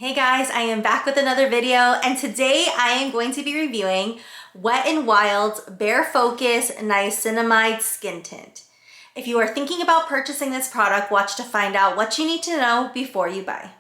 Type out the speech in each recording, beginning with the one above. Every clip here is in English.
Hey guys, I am back with another video, and today I am going to be reviewing Wet n Wild's Bare Focus Niacinimide Skin Tint. If you are thinking about purchasing this product, watch to find out what you need to know before you buy.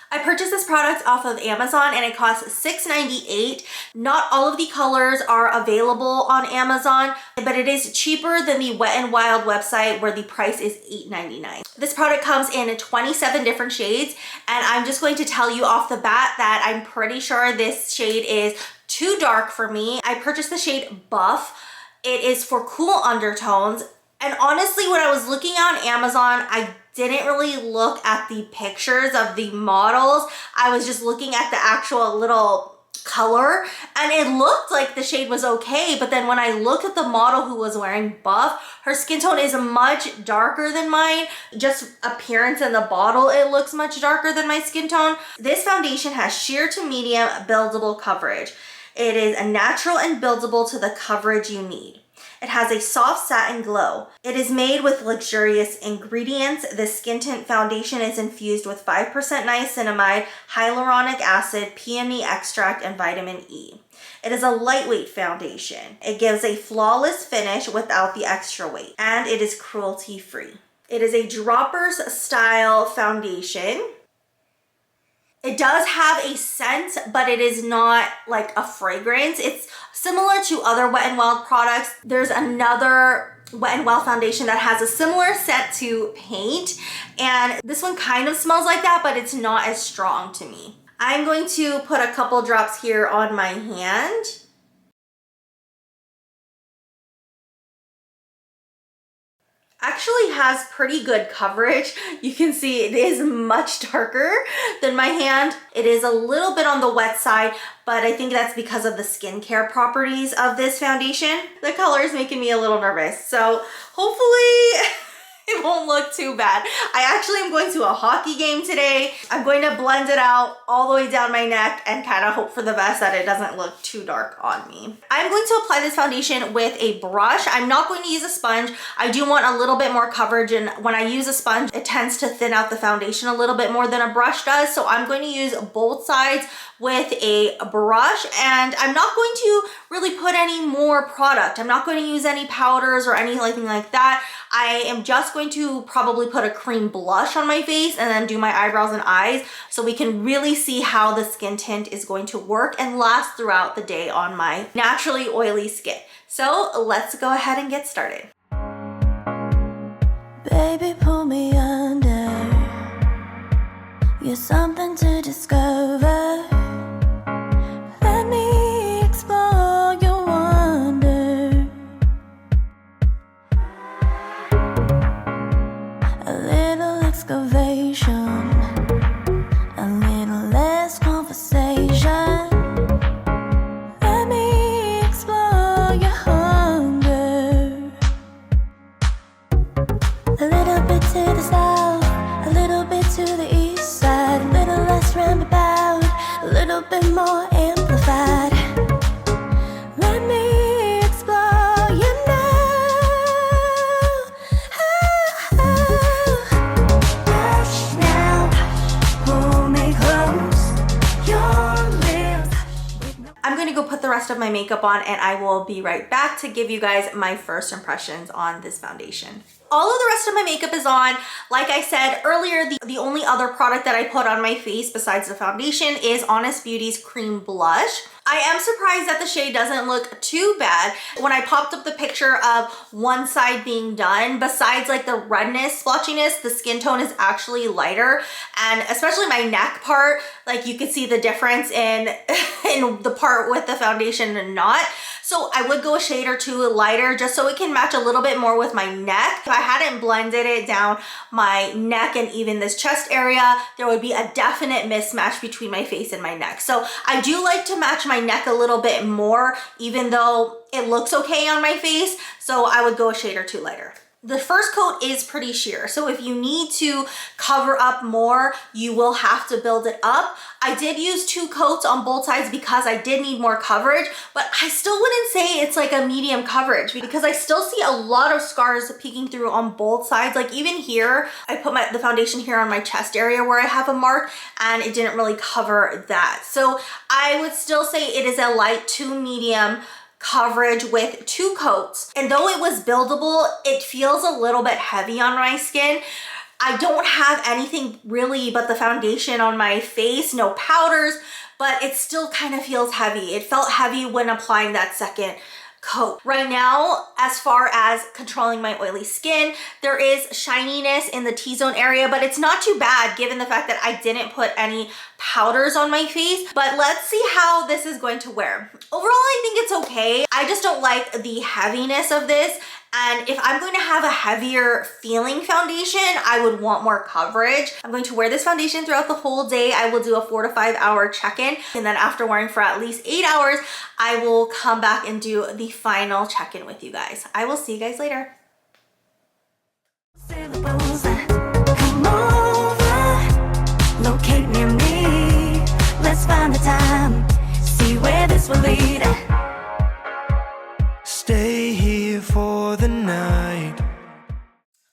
I purchased this product off of Amazon and it costs $6.98. Not all of the colors are available on Amazon, but it is cheaper than the Wet n Wild website where the price is $8.99. This product comes in 27 different shades, and I'm just going to tell you off the bat that I'm pretty sure this shade is too dark for me. I purchased the shade Buff. It is for cool undertones, and honestly, when I was looking on Amazon, I didn't really look at the pictures of the models. I was just looking at the actual little color, and it looked like the shade was okay, but then when I looked at the model who was wearing Buff, her skin tone is much darker than mine. Just appearance in the bottle, it looks much darker than my skin tone. This foundation has sheer to medium buildable coverage. It is natural and buildable to the coverage you need. It has a soft satin glow. It is made with luxurious ingredients. The skin tint foundation is infused with 5% niacinamide, hyaluronic acid, peony extract, and vitamin E. It is a lightweight foundation. It gives a flawless finish without the extra weight, and it is cruelty-free. It is a droppers style foundation. It does have a scent, but it is not like a fragrance. It's similar to other Wet n Wild products. There's another Wet n Wild foundation that has a similar scent to Paint, and this one kind of smells like that, but it's not as strong to me. I'm going to put a couple drops here on my hand. Actually has pretty good coverage. You can see it is much darker than my hand. It is a little bit on the wet side, but I think that's because of the skincare properties of this foundation. The color is making me a little nervous, so hopefully it won't look too bad. I actually am going to a hockey game today. I'm going to blend it out all the way down my neck and kind of hope for the best that it doesn't look too dark on me. I'm going to apply this foundation with a brush. I'm not going to use a sponge. I do want a little bit more coverage, and when I use a sponge, it tends to thin out the foundation a little bit more than a brush does. So I'm going to use both sides with a brush, and I'm not going to really put any more product. I'm not going to use any powders or anything like that. I am just going to probably put a cream blush on my face and then do my eyebrows and eyes so we can really see how the skin tint is going to work and last throughout the day on my naturally oily skin. So let's go ahead and get started. Baby, pull me under. You're something to discover. Let me explore your wonder. A little excavation, a little less conversation. Let me explore your hunger. A little bit to the south, a little bit to the east side, a little less roundabout, a little bit more amplified. Let me explore you now. Hush now, pull me close, your lips. I'm going to go put the rest of my makeup on, and I will be right back to give you guys my first impressions on this foundation. All of the rest of my makeup is on. Like I said earlier, the only other product that I put on my face besides the foundation is Honest Beauty's Cream Blush. I am surprised that the shade doesn't look too bad. When I popped up the picture of one side being done, besides like the redness, splotchiness, the skin tone is actually lighter, and especially my neck part, like you could see the difference in the part with the foundation and not. So I would go a shade or two lighter just so it can match a little bit more with my neck. If I hadn't blended it down my neck and even this chest area, there would be a definite mismatch between my face and my neck. So I do like to match my neck a little bit more, even though it looks okay on my face. So I would go a shade or two lighter. The first coat is pretty sheer, so if you need to cover up more, you will have to build it up. I did use 2 coats on both sides because I did need more coverage, but I still wouldn't say it's like a medium coverage because I still see a lot of scars peeking through on both sides. Like even here, I put the foundation here on my chest area where I have a mark and it didn't really cover that. So I would still say it is a light to medium coverage with 2 coats. And though it was buildable, it feels a little bit heavy on my skin. I don't have anything really but the foundation on my face, no powders, but it still kind of feels heavy. It felt heavy when applying that second coat. Right now, as far as controlling my oily skin, there is shininess in the T-zone area, but it's not too bad given the fact that I didn't put any powders on my face. But let's see how this is going to wear. Overall, I think it's okay. I just don't like the heaviness of this. And if I'm going to have a heavier feeling foundation, I would want more coverage. I'm going to wear this foundation throughout the whole day. I will do a 4 to 5 hour check-in. And then after wearing for at least 8 hours, I will come back and do the final check-in with you guys. I will see you guys later. Come over, locate near me. Let's find the time, see where this will lead. Stay here for the night.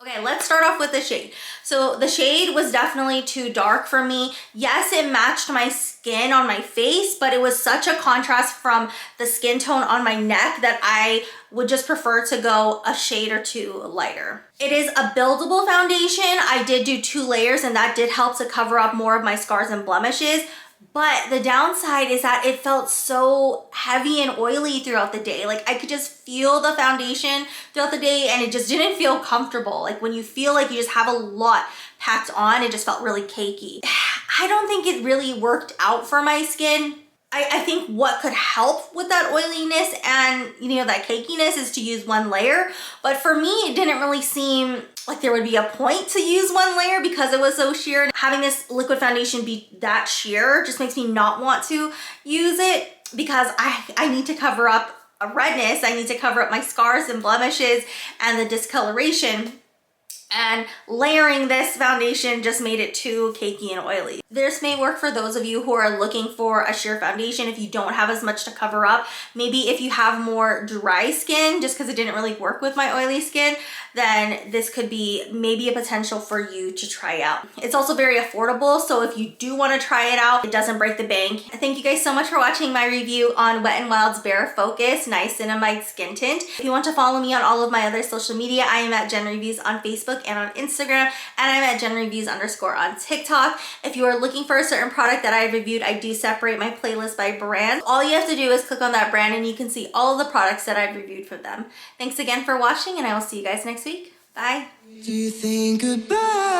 Okay, let's start off with the shade. So the shade was definitely too dark for me. Yes, it matched my skin on my face, but it was such a contrast from the skin tone on my neck that I would just prefer to go a shade or 2 lighter. It is a buildable foundation. I did do 2 layers and that did help to cover up more of my scars and blemishes. But the downside is that it felt so heavy and oily throughout the day. Like I could just feel the foundation throughout the day and it just didn't feel comfortable. Like when you feel like you just have a lot packed on, it just felt really cakey. I don't think it really worked out for my skin. I think what could help with that oiliness and that cakiness is to use 1 layer. But for me, it didn't really seem like there would be a point to use 1 layer because it was so sheer. Having this liquid foundation be that sheer just makes me not want to use it because I need to cover up a redness. I need to cover up my scars and blemishes and the discoloration. And layering this foundation just made it too cakey and oily. This may work for those of you who are looking for a sheer foundation if you don't have as much to cover up. Maybe if you have more dry skin, just because it didn't really work with my oily skin, then this could be maybe a potential for you to try out. It's also very affordable, so if you do want to try it out, it doesn't break the bank. Thank you guys so much for watching my review on Wet n Wild's Bare Focus Niacinimide Skin Tint. If you want to follow me on all of my other social media, I am at Jenn Reviews on Facebook and on Instagram, and I'm at JennReviews_ on TikTok. If you are looking for a certain product that I reviewed, I do separate my playlist by brand. All you have to do is click on that brand and you can see all of the products that I've reviewed for them. Thanks again for watching and I will see you guys next week. Bye. Do you think goodbye?